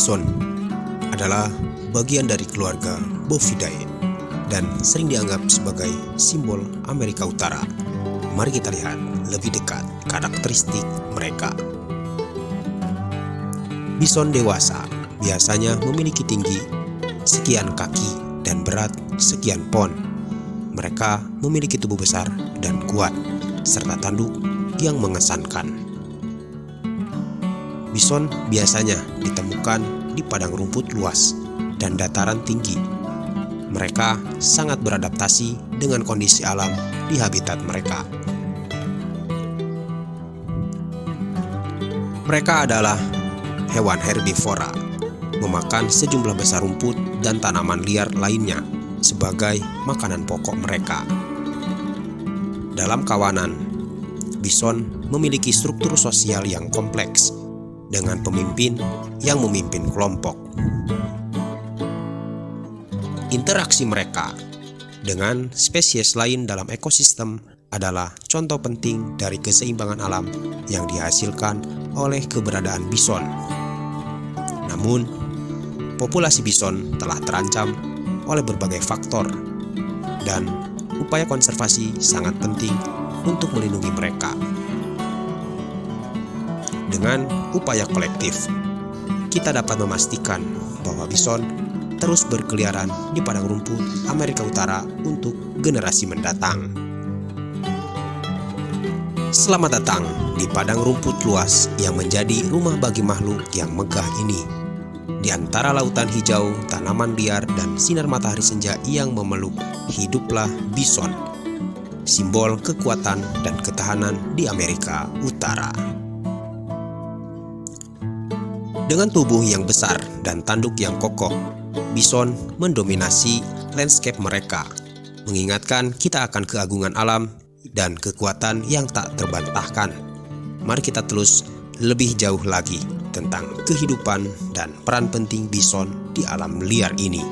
Bison adalah bagian dari keluarga Bovidae dan sering dianggap sebagai simbol Amerika Utara. Mari kita lihat lebih dekat karakteristik mereka. Bison dewasa biasanya memiliki tinggi sekian kaki dan berat sekian pon. Mereka memiliki tubuh besar dan kuat, serta tanduk yang mengesankan. Bison biasanya ditemukan di padang rumput luas dan dataran tinggi. Mereka sangat beradaptasi dengan kondisi alam di habitat mereka. Mereka adalah hewan herbivora, memakan sejumlah besar rumput dan tanaman liar lainnya sebagai makanan pokok mereka. Dalam kawanan, bison memiliki struktur sosial yang kompleks dengan pemimpin yang memimpin kelompok. Interaksi mereka dengan spesies lain dalam ekosistem adalah contoh penting dari keseimbangan alam yang dihasilkan oleh keberadaan bison. Namun, populasi bison telah terancam oleh berbagai faktor, dan upaya konservasi sangat penting untuk melindungi mereka. Dengan upaya kolektif, kita dapat memastikan bahwa bison terus berkeliaran di padang rumput Amerika Utara untuk generasi mendatang. Selamat datang di padang rumput luas yang menjadi rumah bagi makhluk yang megah ini. Di antara lautan hijau, tanaman liar, dan sinar matahari senja yang memeluk, hiduplah bison, simbol kekuatan dan ketahanan di Amerika Utara. Dengan tubuh yang besar dan tanduk yang kokoh, bison mendominasi landscape mereka, mengingatkan kita akan keagungan alam dan kekuatan yang tak terbantahkan. Mari kita telus lebih jauh lagi tentang kehidupan dan peran penting bison di alam liar ini.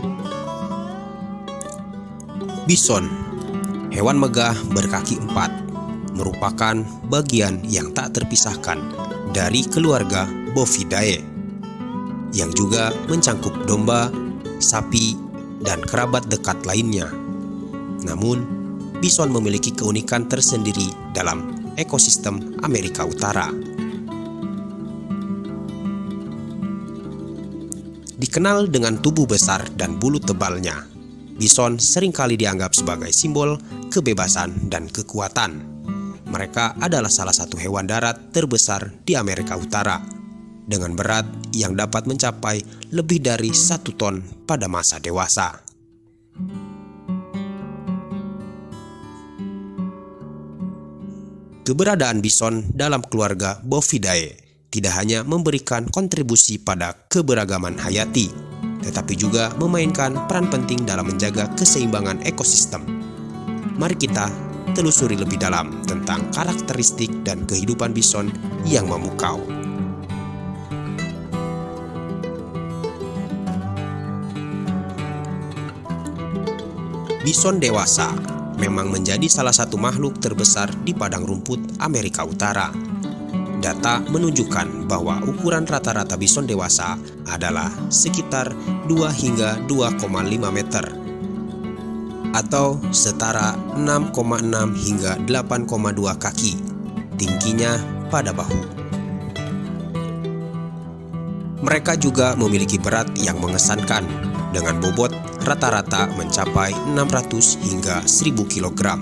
Bison, hewan megah berkaki 4, merupakan bagian yang tak terpisahkan dari keluarga Bovidae, yang juga mencangkup domba, sapi, dan kerabat dekat lainnya. Namun, bison memiliki keunikan tersendiri dalam ekosistem Amerika Utara. Dikenal dengan tubuh besar dan bulu tebalnya, bison seringkali dianggap sebagai simbol kebebasan dan kekuatan. Mereka adalah salah satu hewan darat terbesar di Amerika Utara, dengan berat yang dapat mencapai lebih dari 1 ton pada masa dewasa. Keberadaan bison dalam keluarga Bovidae tidak hanya memberikan kontribusi pada keberagaman hayati, tetapi juga memainkan peran penting dalam menjaga keseimbangan ekosistem. Mari kita telusuri lebih dalam tentang karakteristik dan kehidupan bison yang memukau. Bison dewasa memang menjadi salah satu makhluk terbesar di padang rumput Amerika Utara. Data menunjukkan bahwa ukuran rata-rata bison dewasa adalah sekitar 2 hingga 2,5 meter atau setara 6,6 hingga 8,2 kaki tingginya pada bahu. Mereka juga memiliki berat yang mengesankan dengan bobot rata-rata mencapai 600 hingga 1000 kg.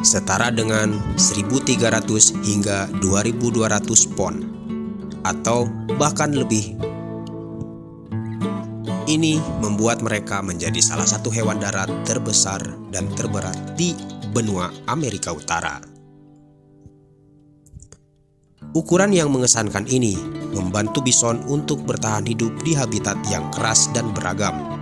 Setara dengan 1.300 hingga 2.200 pon, atau bahkan lebih. Ini membuat mereka menjadi salah satu hewan darat terbesar dan terberat di benua Amerika Utara. Ukuran yang mengesankan ini membantu bison untuk bertahan hidup di habitat yang keras dan beragam,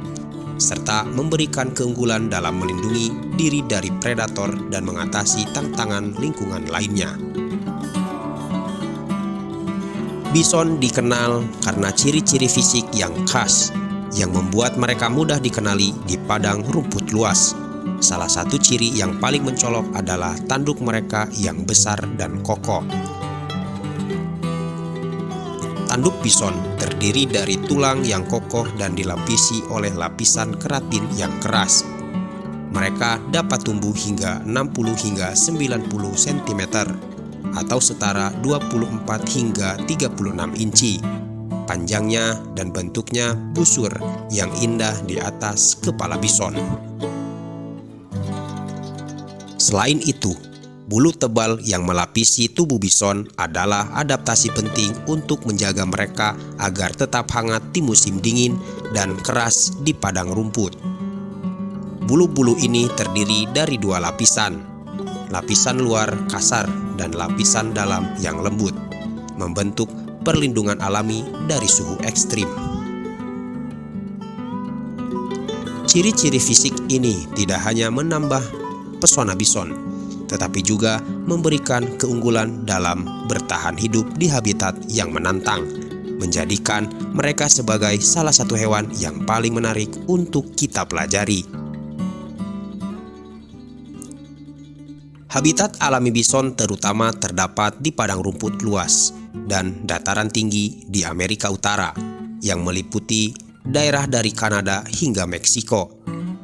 serta memberikan keunggulan dalam melindungi diri dari predator dan mengatasi tantangan lingkungan lainnya. Bison dikenal karena ciri-ciri fisik yang khas yang membuat mereka mudah dikenali di padang rumput luas. Salah satu ciri yang paling mencolok adalah tanduk mereka yang besar dan kokoh. Tanduk bison terdiri dari tulang yang kokoh dan dilapisi oleh lapisan keratin yang keras. Mereka dapat tumbuh hingga 60 hingga 90 cm atau setara 24 hingga 36 inci. Panjangnya dan bentuknya busur yang indah di atas kepala bison. Selain itu, bulu tebal yang melapisi tubuh bison adalah adaptasi penting untuk menjaga mereka agar tetap hangat di musim dingin dan keras di padang rumput. Bulu-bulu ini terdiri dari dua lapisan, lapisan luar kasar dan lapisan dalam yang lembut, membentuk perlindungan alami dari suhu ekstrim. Ciri-ciri fisik ini tidak hanya menambah pesona bison, tetapi juga memberikan keunggulan dalam bertahan hidup di habitat yang menantang, menjadikan mereka sebagai salah satu hewan yang paling menarik untuk kita pelajari. Habitat alami bison terutama terdapat di padang rumput luas dan dataran tinggi di Amerika Utara yang meliputi daerah dari Kanada hingga Meksiko.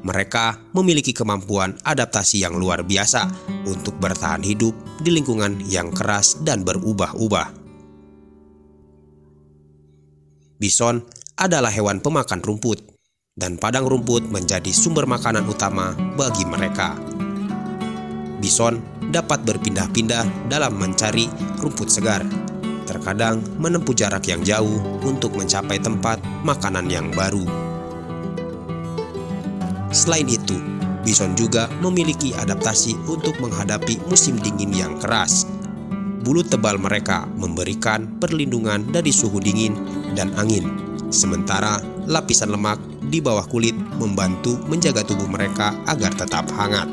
Mereka memiliki kemampuan adaptasi yang luar biasa untuk bertahan hidup di lingkungan yang keras dan berubah-ubah. Bison adalah hewan pemakan rumput, dan padang rumput menjadi sumber makanan utama bagi mereka. Bison dapat berpindah-pindah dalam mencari rumput segar, terkadang menempuh jarak yang jauh untuk mencapai tempat makanan yang baru. Selain itu, bison juga memiliki adaptasi untuk menghadapi musim dingin yang keras. Bulu tebal mereka memberikan perlindungan dari suhu dingin dan angin, sementara lapisan lemak di bawah kulit membantu menjaga tubuh mereka agar tetap hangat.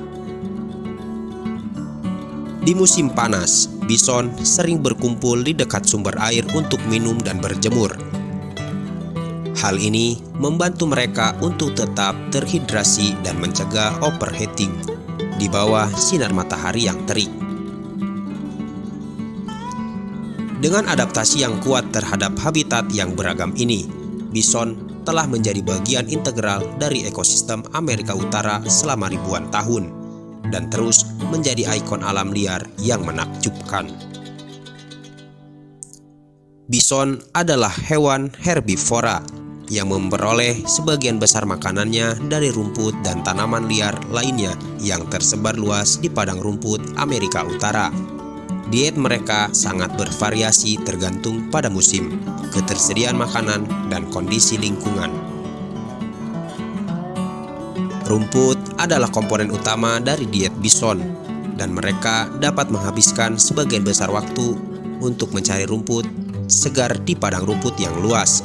Di musim panas, bison sering berkumpul di dekat sumber air untuk minum dan berjemur. Hal ini membantu mereka untuk tetap terhidrasi dan mencegah overheating di bawah sinar matahari yang terik. Dengan adaptasi yang kuat terhadap habitat yang beragam ini, bison telah menjadi bagian integral dari ekosistem Amerika Utara selama ribuan tahun dan terus menjadi ikon alam liar yang menakjubkan. Bison adalah hewan herbivora yang memperoleh sebagian besar makanannya dari rumput dan tanaman liar lainnya yang tersebar luas di padang rumput Amerika Utara. Diet mereka sangat bervariasi tergantung pada musim, ketersediaan makanan, dan kondisi lingkungan. Rumput adalah komponen utama dari diet bison, dan mereka dapat menghabiskan sebagian besar waktu untuk mencari rumput segar di padang rumput yang luas.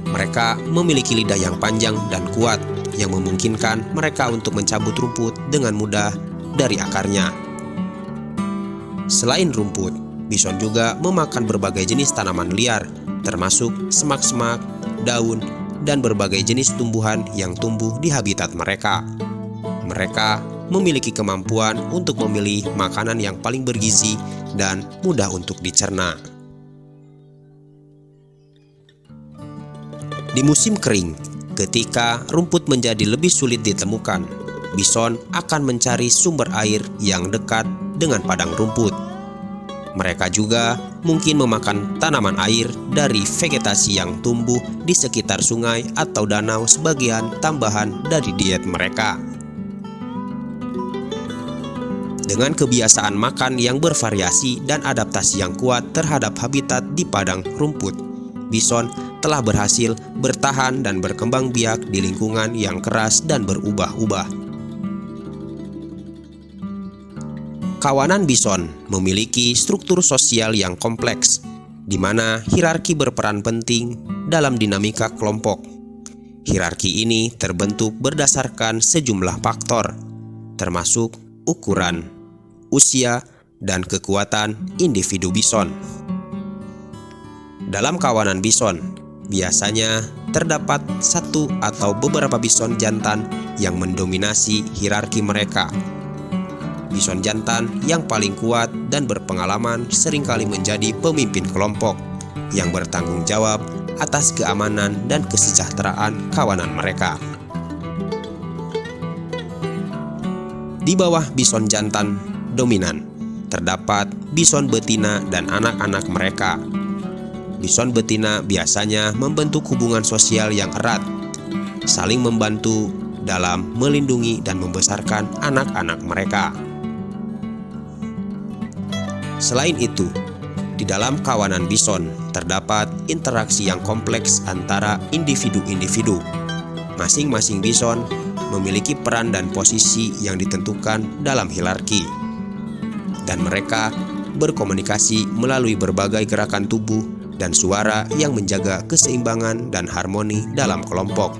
Mereka memiliki lidah yang panjang dan kuat yang memungkinkan mereka untuk mencabut rumput dengan mudah dari akarnya. Selain rumput, bison juga memakan berbagai jenis tanaman liar, termasuk semak-semak, daun, dan berbagai jenis tumbuhan yang tumbuh di habitat mereka. Mereka memiliki kemampuan untuk memilih makanan yang paling bergizi dan mudah untuk dicerna. Di musim kering, ketika rumput menjadi lebih sulit ditemukan, bison akan mencari sumber air yang dekat dengan padang rumput. Mereka juga mungkin memakan tanaman air dari vegetasi yang tumbuh di sekitar sungai atau danau sebagian tambahan dari diet mereka. Dengan kebiasaan makan yang bervariasi dan adaptasi yang kuat terhadap habitat di padang rumput, bison telah berhasil bertahan dan berkembang biak di lingkungan yang keras dan berubah-ubah. Kawanan bison memiliki struktur sosial yang kompleks, di mana hierarki berperan penting dalam dinamika kelompok. Hierarki ini terbentuk berdasarkan sejumlah faktor, termasuk ukuran, usia, dan kekuatan individu bison. Dalam kawanan bison, biasanya terdapat satu atau beberapa bison jantan yang mendominasi hierarki mereka. Bison jantan yang paling kuat dan berpengalaman seringkali menjadi pemimpin kelompok, yang bertanggung jawab atas keamanan dan kesejahteraan kawanan mereka. Di bawah bison jantan dominan, terdapat bison betina dan anak-anak mereka. Bison betina biasanya membentuk hubungan sosial yang erat, saling membantu dalam melindungi dan membesarkan anak-anak mereka. Selain itu, di dalam kawanan bison terdapat interaksi yang kompleks antara individu-individu. Masing-masing bison memiliki peran dan posisi yang ditentukan dalam hierarki, dan mereka berkomunikasi melalui berbagai gerakan tubuh dan suara yang menjaga keseimbangan dan harmoni dalam kelompok.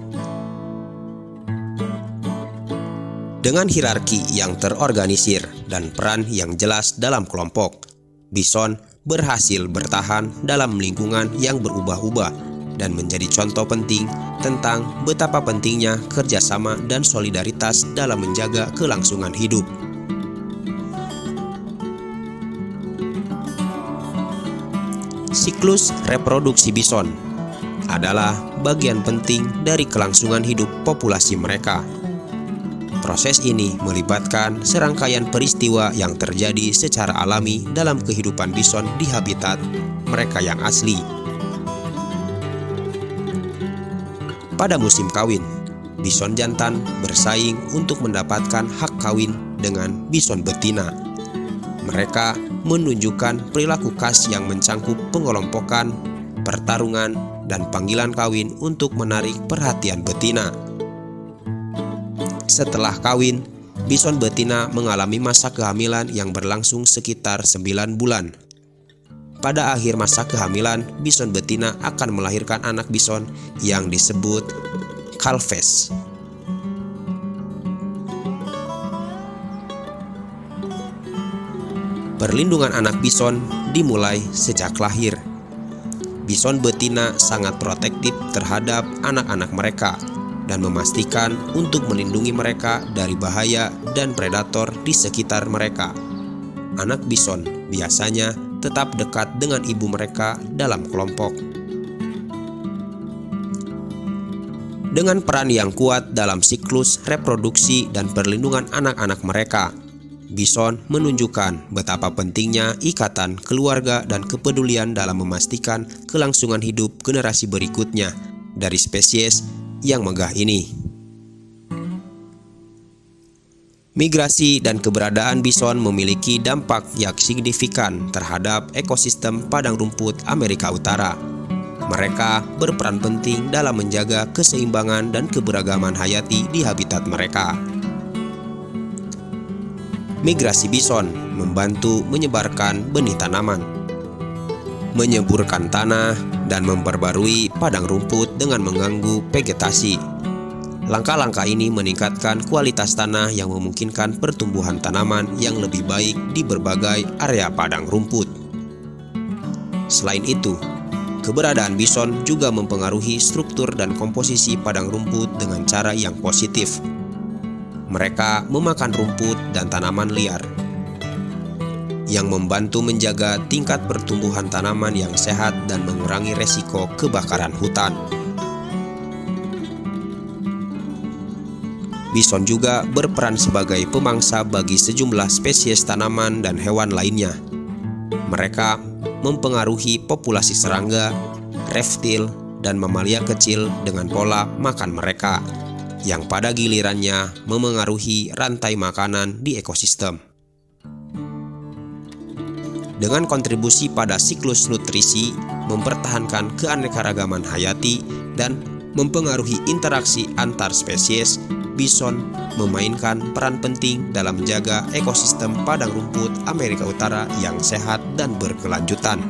Dengan hierarki yang terorganisir dan peran yang jelas dalam kelompok, bison berhasil bertahan dalam lingkungan yang berubah-ubah dan menjadi contoh penting tentang betapa pentingnya kerjasama dan solidaritas dalam menjaga kelangsungan hidup. Siklus reproduksi bison adalah bagian penting dari kelangsungan hidup populasi mereka. Proses ini melibatkan serangkaian peristiwa yang terjadi secara alami dalam kehidupan bison di habitat mereka yang asli. Pada musim kawin, bison jantan bersaing untuk mendapatkan hak kawin dengan bison betina. Mereka menunjukkan perilaku khas yang mencangkup pengelompokan, pertarungan, dan panggilan kawin untuk menarik perhatian betina. Setelah kawin, bison betina mengalami masa kehamilan yang berlangsung sekitar 9 bulan. Pada akhir masa kehamilan, bison betina akan melahirkan anak bison yang disebut calves. Perlindungan anak bison dimulai sejak lahir. Bison betina sangat protektif terhadap anak-anak mereka dan memastikan untuk melindungi mereka dari bahaya dan predator di sekitar mereka. Anak bison biasanya tetap dekat dengan ibu mereka dalam kelompok. Dengan peran yang kuat dalam siklus reproduksi dan perlindungan anak-anak mereka, bison menunjukkan betapa pentingnya ikatan keluarga dan kepedulian dalam memastikan kelangsungan hidup generasi berikutnya dari spesies yang megah ini. Migrasi dan keberadaan bison memiliki dampak yang signifikan terhadap ekosistem padang rumput Amerika Utara. Mereka berperan penting dalam menjaga keseimbangan dan keberagaman hayati di habitat mereka. Migrasi bison membantu menyebarkan benih tanaman, menyuburkan tanah, dan memperbarui padang rumput dengan mengganggu vegetasi. Langkah-langkah ini meningkatkan kualitas tanah yang memungkinkan pertumbuhan tanaman yang lebih baik di berbagai area padang rumput. Selain itu, keberadaan bison juga mempengaruhi struktur dan komposisi padang rumput dengan cara yang positif. Mereka memakan rumput dan tanaman liar, yang membantu menjaga tingkat pertumbuhan tanaman yang sehat dan mengurangi resiko kebakaran hutan. Bison juga berperan sebagai pemangsa bagi sejumlah spesies tanaman dan hewan lainnya. Mereka mempengaruhi populasi serangga, reptil, dan mamalia kecil dengan pola makan mereka, yang pada gilirannya memengaruhi rantai makanan di ekosistem. Dengan kontribusi pada siklus nutrisi, mempertahankan keanekaragaman hayati, dan mempengaruhi interaksi antar spesies, bison memainkan peran penting dalam menjaga ekosistem padang rumput Amerika Utara yang sehat dan berkelanjutan.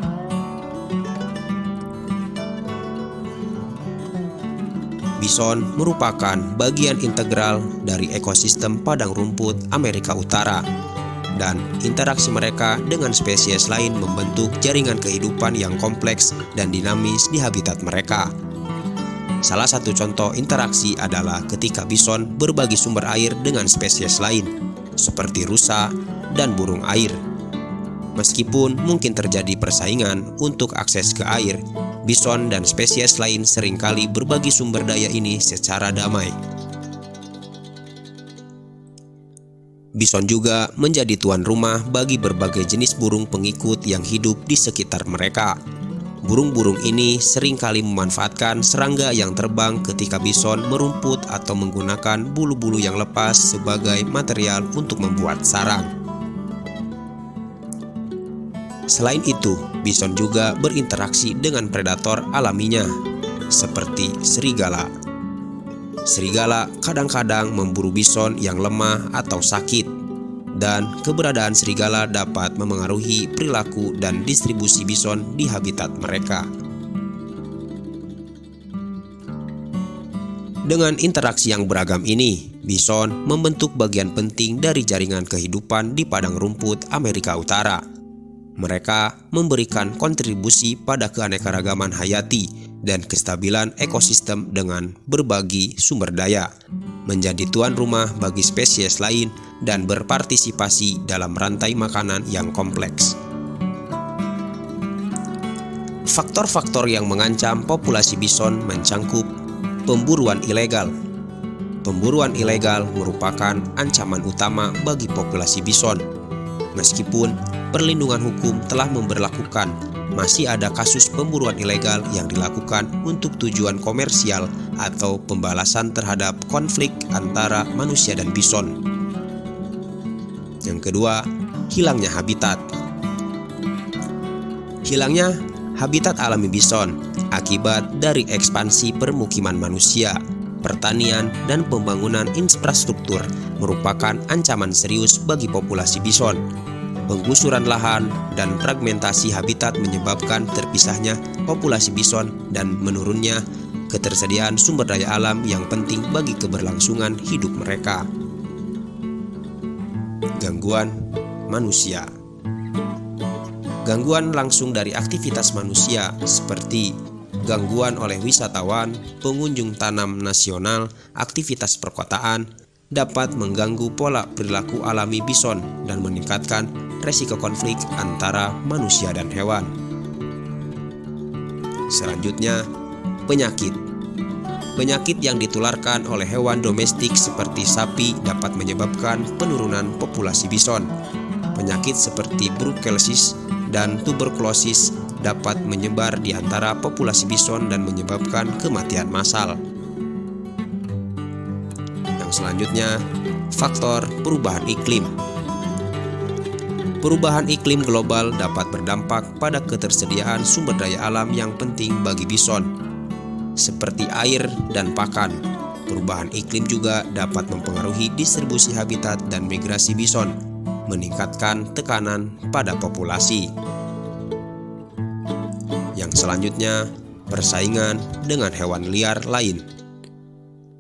Bison merupakan bagian integral dari ekosistem padang rumput Amerika Utara, dan interaksi mereka dengan spesies lain membentuk jaringan kehidupan yang kompleks dan dinamis di habitat mereka. Salah satu contoh interaksi adalah ketika bison berbagi sumber air dengan spesies lain, seperti rusa dan burung air. Meskipun mungkin terjadi persaingan untuk akses ke air, bison dan spesies lain seringkali berbagi sumber daya ini secara damai. Bison juga menjadi tuan rumah bagi berbagai jenis burung pengikut yang hidup di sekitar mereka. Burung-burung ini seringkali memanfaatkan serangga yang terbang ketika bison merumput atau menggunakan bulu-bulu yang lepas sebagai material untuk membuat sarang. Selain itu, bison juga berinteraksi dengan predator alaminya, seperti serigala. Serigala kadang-kadang memburu bison yang lemah atau sakit, dan keberadaan serigala dapat memengaruhi perilaku dan distribusi bison di habitat mereka. Dengan interaksi yang beragam ini, bison membentuk bagian penting dari jaringan kehidupan di padang rumput Amerika Utara. Mereka memberikan kontribusi pada keanekaragaman hayati dan kestabilan ekosistem dengan berbagi sumber daya, menjadi tuan rumah bagi spesies lain, dan berpartisipasi dalam rantai makanan yang kompleks. Faktor-faktor yang mengancam populasi bison mencangkup pemburuan ilegal. Pemburuan ilegal merupakan ancaman utama bagi populasi bison. Meskipun perlindungan hukum telah memberlakukan, masih ada kasus pemburuan ilegal yang dilakukan untuk tujuan komersial atau pembalasan terhadap konflik antara manusia dan bison. Yang kedua, hilangnya habitat. Hilangnya habitat alami bison akibat dari ekspansi permukiman manusia, pertanian, dan pembangunan infrastruktur merupakan ancaman serius bagi populasi bison. Penggusuran lahan dan fragmentasi habitat menyebabkan terpisahnya populasi bison dan menurunnya ketersediaan sumber daya alam yang penting bagi keberlangsungan hidup mereka. Gangguan manusia. Gangguan langsung dari aktivitas manusia seperti gangguan oleh wisatawan, pengunjung tanam nasional, aktivitas perkotaan, dapat mengganggu pola perilaku alami bison dan meningkatkan resiko konflik antara manusia dan hewan. Selanjutnya, penyakit. Penyakit yang ditularkan oleh hewan domestik seperti sapi dapat menyebabkan penurunan populasi bison. Penyakit seperti brucellosis dan tuberkulosis dapat menyebar di antara populasi bison dan menyebabkan kematian massal. Yang selanjutnya, faktor perubahan iklim. Perubahan iklim global dapat berdampak pada ketersediaan sumber daya alam yang penting bagi bison, seperti air dan pakan. Perubahan iklim juga dapat mempengaruhi distribusi habitat dan migrasi bison, meningkatkan tekanan pada populasi. Yang selanjutnya, persaingan dengan hewan liar lain.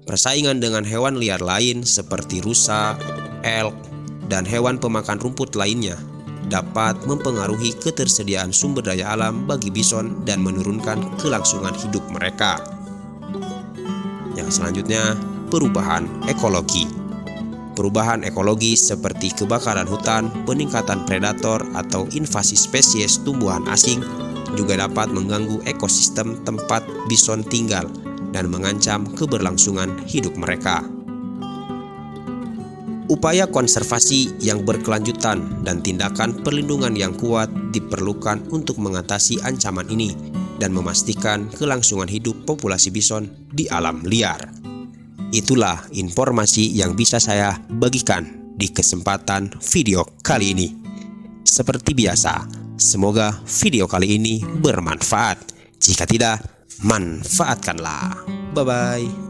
Persaingan dengan hewan liar lain seperti rusa, elk, dan hewan pemakan rumput lainnya dapat mempengaruhi ketersediaan sumber daya alam bagi bison dan menurunkan kelangsungan hidup mereka. Yang selanjutnya, perubahan ekologi. Perubahan ekologi seperti kebakaran hutan, peningkatan predator, atau invasi spesies tumbuhan asing juga dapat mengganggu ekosistem tempat bison tinggal dan mengancam keberlangsungan hidup mereka. Upaya konservasi yang berkelanjutan dan tindakan perlindungan yang kuat diperlukan untuk mengatasi ancaman ini dan memastikan kelangsungan hidup populasi bison di alam liar. Itulah informasi yang bisa saya bagikan di kesempatan video kali ini. Seperti biasa, semoga video kali ini bermanfaat. Jika tidak, manfaatkanlah. Bye-bye.